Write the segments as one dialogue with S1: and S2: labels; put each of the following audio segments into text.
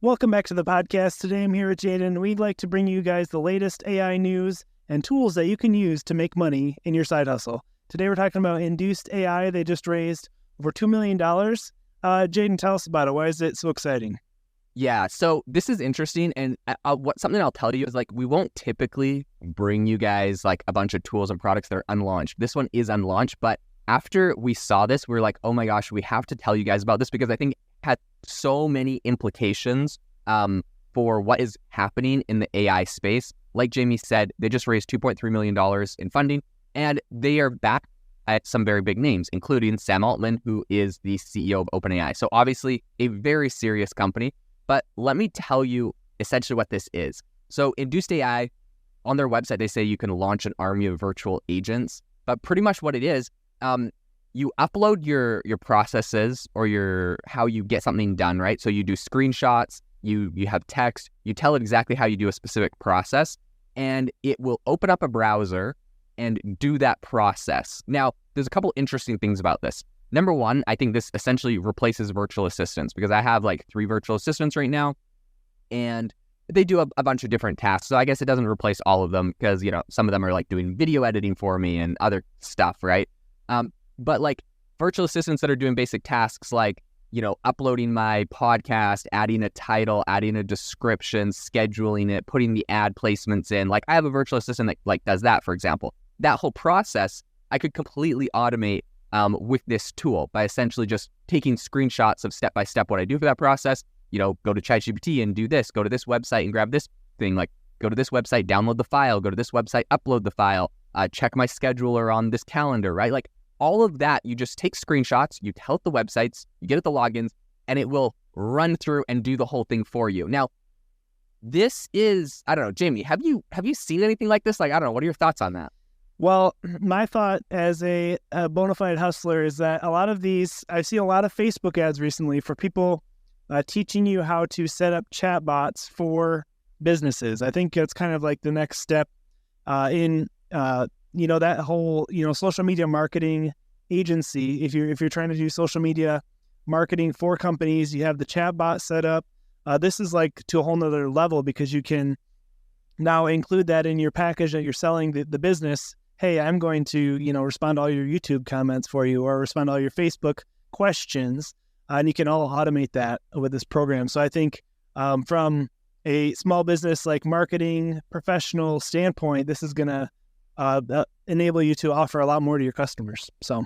S1: Welcome back to the podcast. Today I'm here with Jaden. We'd like to bring you guys the latest AI news and tools that you can use to make money in your side hustle. Today we're talking about Induced AI. They just raised over $2 million. Jaden, tell us about it. Why is it so exciting?
S2: Yeah, so this is interesting, and something I'll tell you is we won't typically bring you guys a bunch of tools and products that are unlaunched. This one is unlaunched, but after we saw this, we were like, oh my gosh, we have to tell you guys about this because I think it had so many implications for what is happening in the AI space. Like Jamie said, they just raised $2.3 million in funding, and they are backed at some very big names, including Sam Altman, who is the CEO of OpenAI. So obviously a very serious company. But let me tell you essentially what this is. So Induced AI, on their website, they say you can launch an army of virtual agents. But pretty much what it is, you upload your processes or how you get something done, right? So you do screenshots, you have text, you tell it exactly how you do a specific process, and it will open up a browser and do that process. Now, there's a couple interesting things about this. Number one, I think this essentially replaces virtual assistants because I have 3 virtual assistants right now, and they do a bunch of different tasks. So I guess it doesn't replace all of them because, some of them are doing video editing for me and other stuff, right? But virtual assistants that are doing basic tasks uploading my podcast, adding a title, adding a description, scheduling it, putting the ad placements in. I have a virtual assistant that does that, for example. That whole process, I could completely automate with this tool by essentially just taking screenshots of step-by-step what I do for that process. Go to ChatGPT and do this, go to this website and grab this thing, go to this website, download the file, go to this website, upload the file, check my scheduler on this calendar, right? All of that, you just take screenshots, you tell it the websites, you get it the logins, and it will run through and do the whole thing for you. Now, this is, I don't know, Jamie, have you seen anything like this? I don't know, what are your thoughts on that?
S1: Well, my thought as a bona fide hustler is that a lot of these, I've seen a lot of Facebook ads recently for people teaching you how to set up chatbots for businesses. I think it's kind of the next step in that whole social media marketing agency. If you're trying to do social media marketing for companies, you have the chatbot set up. This is to a whole nother level because you can now include that in your package that you're selling the business. Hey, I'm going to, respond to all your YouTube comments for you or respond to all your Facebook questions. And you can all automate that with this program. So I think from a small business marketing professional standpoint, this is going to enable you to offer a lot more to your customers. So,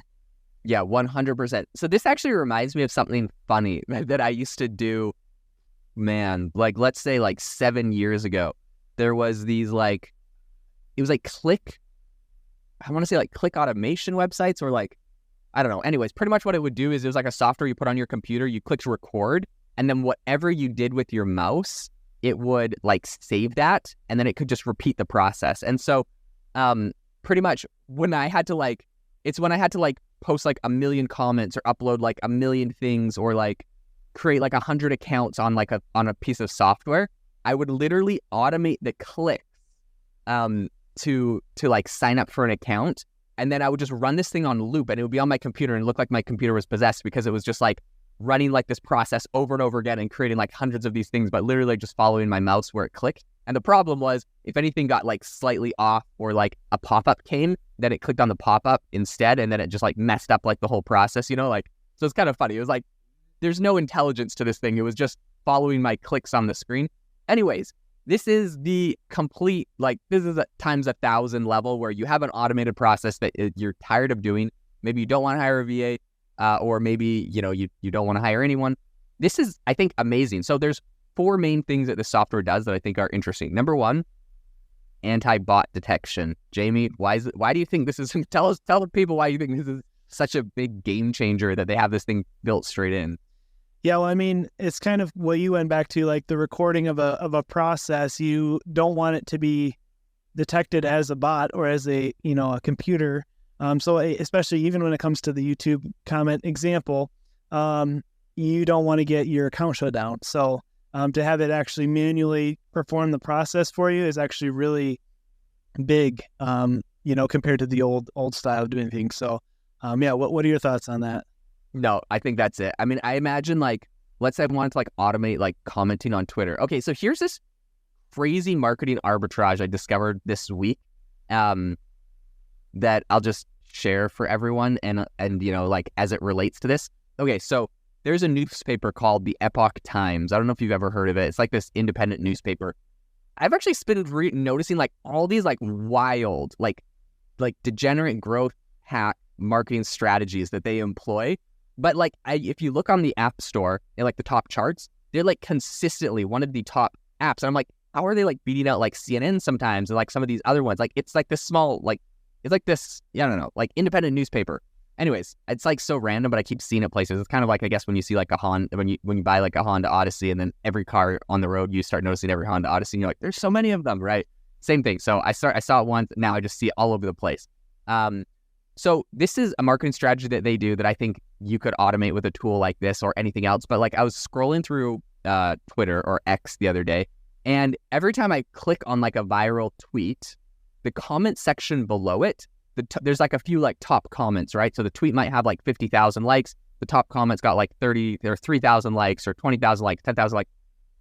S2: yeah, 100%. So this actually reminds me of something funny that I used to do, man, let's say 7 years ago. There was these it was click automation websites or I don't know. Anyways, pretty much what it would do is it was a software you put on your computer, you click to record, and then whatever you did with your mouse, it would save that, and then it could just repeat the process. And so pretty much when I had to it's when I had to post a million comments or upload a million things or create 100 accounts on on a piece of software, I would literally automate the clicks to sign up for an account, and then I would just run this thing on loop, and it would be on my computer and look like my computer was possessed because it was just running this process over and over again and creating hundreds of these things, but literally just following my mouse where it clicked. And the problem was if anything got slightly off or a pop-up came, then it clicked on the pop-up instead, and then it just messed up the whole process, so it's kind of funny. It was there's no intelligence to this thing. It was just following my clicks on the screen. Anyways, this is the complete, this is a times 1,000 level where you have an automated process that you're tired of doing. Maybe you don't want to hire a VA, or maybe, you don't want to hire anyone. This is, I think, amazing. So there's 4 main things that the software does that I think are interesting. Number one, anti-bot detection. Jamie, why do you think this is, tell the people why you think this is such a big game changer that they have this thing built straight in.
S1: Yeah, well, I mean, it's kind of what you went back to, the recording of a process. You don't want it to be detected as a bot or as a computer. So especially even when it comes to the YouTube comment example, you don't want to get your account shut down. So to have it actually manually perform the process for you is actually really big, compared to the old style of doing things. So, what are your thoughts on that?
S2: No, I think that's it. I mean, I imagine let's say I wanted to like automate like commenting on Twitter. Okay, so here's this crazy marketing arbitrage I discovered this week that I'll just share for everyone and like as it relates to this. Okay, so there's a newspaper called the Epoch Times. I don't know if you've ever heard of it. It's like this independent newspaper. I've actually been noticing like all these like wild, like degenerate growth hack marketing strategies that they employ. But like, if you look on the App Store in like the top charts, they're like consistently one of the top apps. And I'm like, how are they like beating out like CNN sometimes and like some of these other ones? Like, it's like this small, like, it's like this, I don't know, like independent newspaper. Anyways, it's like so random, but I keep seeing it places. It's kind of like, I guess, when you see like a Honda, when you buy like a Honda Odyssey, and then every car on the road, you start noticing every Honda Odyssey, and you're like, there's so many of them, right? Same thing. So I saw it once, now I just see it all over the place. So this is a marketing strategy that they do that I think you could automate with a tool like this or anything else. But like, I was scrolling through Twitter or X the other day, and every time I click on like a viral tweet, the comment section below it, there's like a few like top comments, right? So the tweet might have like 50,000 likes. The top comments got like 3,000 likes or 20,000 likes, 10,000 likes.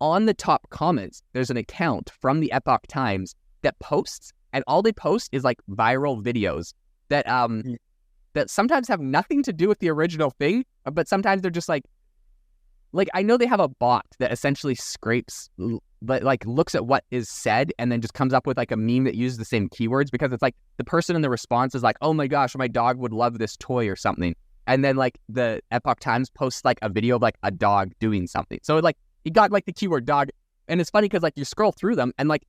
S2: On the top comments, there's an account from the Epoch Times that posts, and all they post is like viral videos that that sometimes have nothing to do with the original thing, but sometimes they're just like I know they have a bot that essentially scrapes, but like looks at what is said and then just comes up with like a meme that uses the same keywords, because it's like the person in the response is like, oh my gosh, my dog would love this toy or something. And then like the Epoch Times posts like a video of like a dog doing something. So it got like the keyword dog. And it's funny because like you scroll through them and like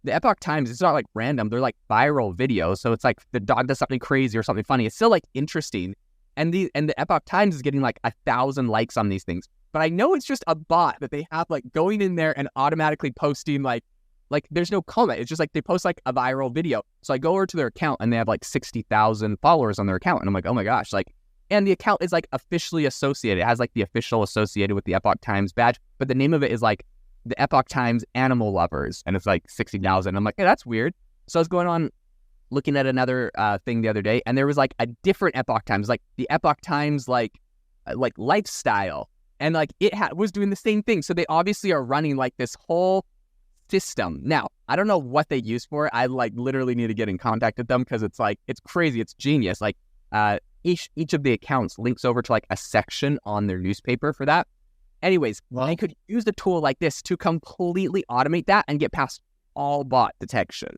S2: the Epoch Times, it's not like random. They're like viral videos. So it's like the dog does something crazy or something funny. It's still like interesting. And the Epoch Times is getting like 1,000 likes on these things. But I know it's just a bot that they have like going in there and automatically posting like there's no comment. It's just like they post like a viral video. So I go over to their account and they have like 60,000 followers on their account. And I'm like, oh my gosh, like, and the account is like officially associated. It has like the official associated with the Epoch Times badge, but the name of it is like the Epoch Times Animal Lovers. And it's like 60,000. I'm like, hey, that's weird. So I was going on looking at another thing the other day, and there was like a different Epoch Times, like the Epoch Times, like lifestyle. And like it was doing the same thing. So they obviously are running like this whole system. Now, I don't know what they use for it. I like literally need to get in contact with them, because it's like, it's crazy. It's genius. Like each of the accounts links over to like a section on their newspaper for that. Anyways, I could use the tool like this to completely automate that and get past all bot detection.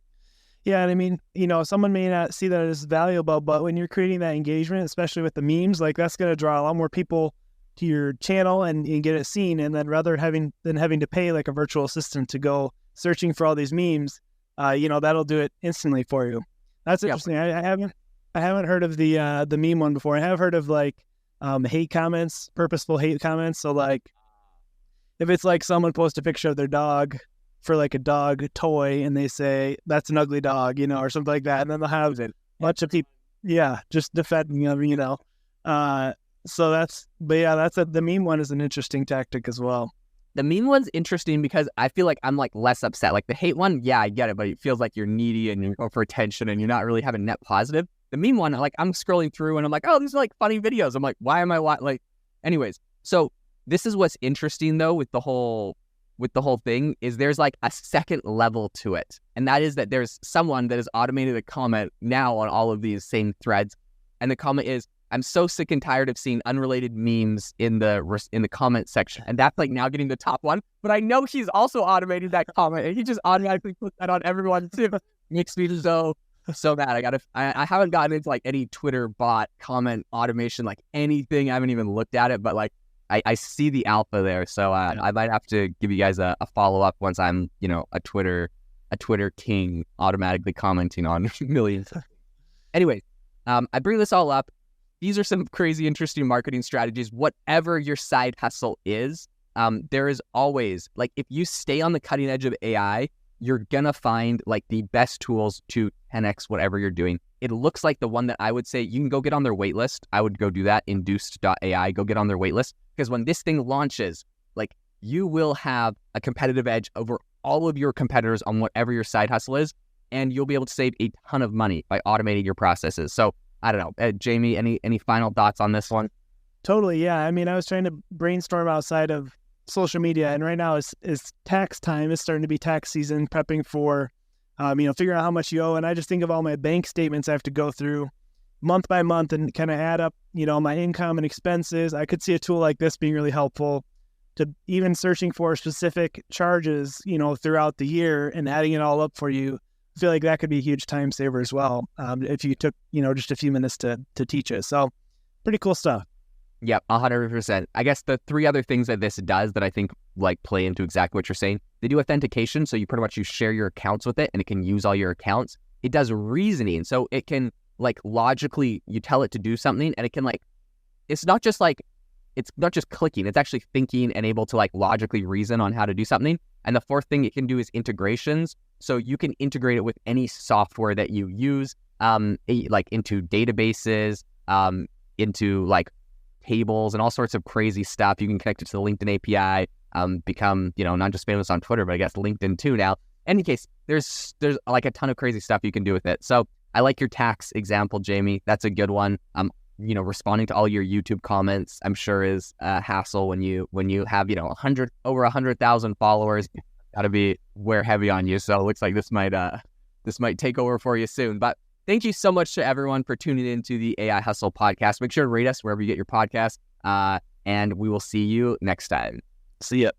S1: Yeah, and I mean, someone may not see that as valuable, but when you're creating that engagement, especially with the memes, like that's going to draw a lot more people to your channel and get it seen. And then rather than having to pay like a virtual assistant to go searching for all these memes, that'll do it instantly for you. That's interesting. Yeah. I haven't heard of the meme one before. I have heard of like hate comments, purposeful hate comments. So like if it's like someone posts a picture of their dog for like a dog toy and they say that's an ugly dog, or something like that, and then they'll have a bunch of people, just defending them, So the meme one is an interesting tactic as well.
S2: The meme one's interesting because I feel like I'm like less upset. Like the hate one, yeah, I get it, but it feels like you're needy and you're going for attention and you're not really having net positive. The meme one, like I'm scrolling through and I'm like, oh, these are like funny videos. I'm like, why am I like, anyways. So this is what's interesting though with the whole thing is there's like a second level to it. And that is that there's someone that has automated a comment now on all of these same threads. And the comment is, I'm so sick and tired of seeing unrelated memes in the comment section. And that's like now getting the top one. But I know he's also automated that comment, and he just automatically puts that on everyone too. Makes me so mad. I haven't gotten into like any Twitter bot comment automation, like anything. I haven't even looked at it, but like I see the alpha there. So I might have to give you guys a follow up once I'm, a Twitter king automatically commenting on millions. Anyway, I bring this all up. These are some crazy, interesting marketing strategies. Whatever your side hustle is, there is always, like, if you stay on the cutting edge of AI, you're going to find, like, the best tools to 10x whatever you're doing. It looks like the one that I would say you can go get on their waitlist. I would go do that, Induced.ai, go get on their waitlist. Because when this thing launches, like, you will have a competitive edge over all of your competitors on whatever your side hustle is, and you'll be able to save a ton of money by automating your processes. So, I don't know, Jamie, any final thoughts on this one?
S1: Totally. Yeah. I mean, I was trying to brainstorm outside of social media, and right now is tax time. It's starting to be tax season, prepping for, figuring out how much you owe. And I just think of all my bank statements I have to go through month by month and kind of add up, my income and expenses. I could see a tool like this being really helpful to even searching for specific charges, throughout the year and adding it all up for you. I feel like that could be a huge time saver as well. If you took, just a few minutes to teach it. So pretty cool stuff.
S2: Yep, 100%. I guess the three other things that this does that I think like play into exactly what you're saying, they do authentication. So you pretty much, you share your accounts with it and it can use all your accounts. It does reasoning. So it can like logically, you tell it to do something and it can like, it's not just clicking, it's actually thinking and able to like logically reason on how to do something. And the fourth thing it can do is integrations. So you can integrate it with any software that you use, like into databases, into like tables and all sorts of crazy stuff. You can connect it to the LinkedIn API, become, not just famous on Twitter, but I guess LinkedIn too now. In any case, there's like a ton of crazy stuff you can do with it. So I like your tax example, Jamie. That's a good one. Responding to all your YouTube comments, I'm sure is a hassle when you have, over 100,000 followers. Got to wear heavy on you. So it looks like this might take over for you soon. But thank you so much to everyone for tuning into the AI Hustle podcast. Make sure to rate us wherever you get your podcast. And we will see you next time.
S1: See ya.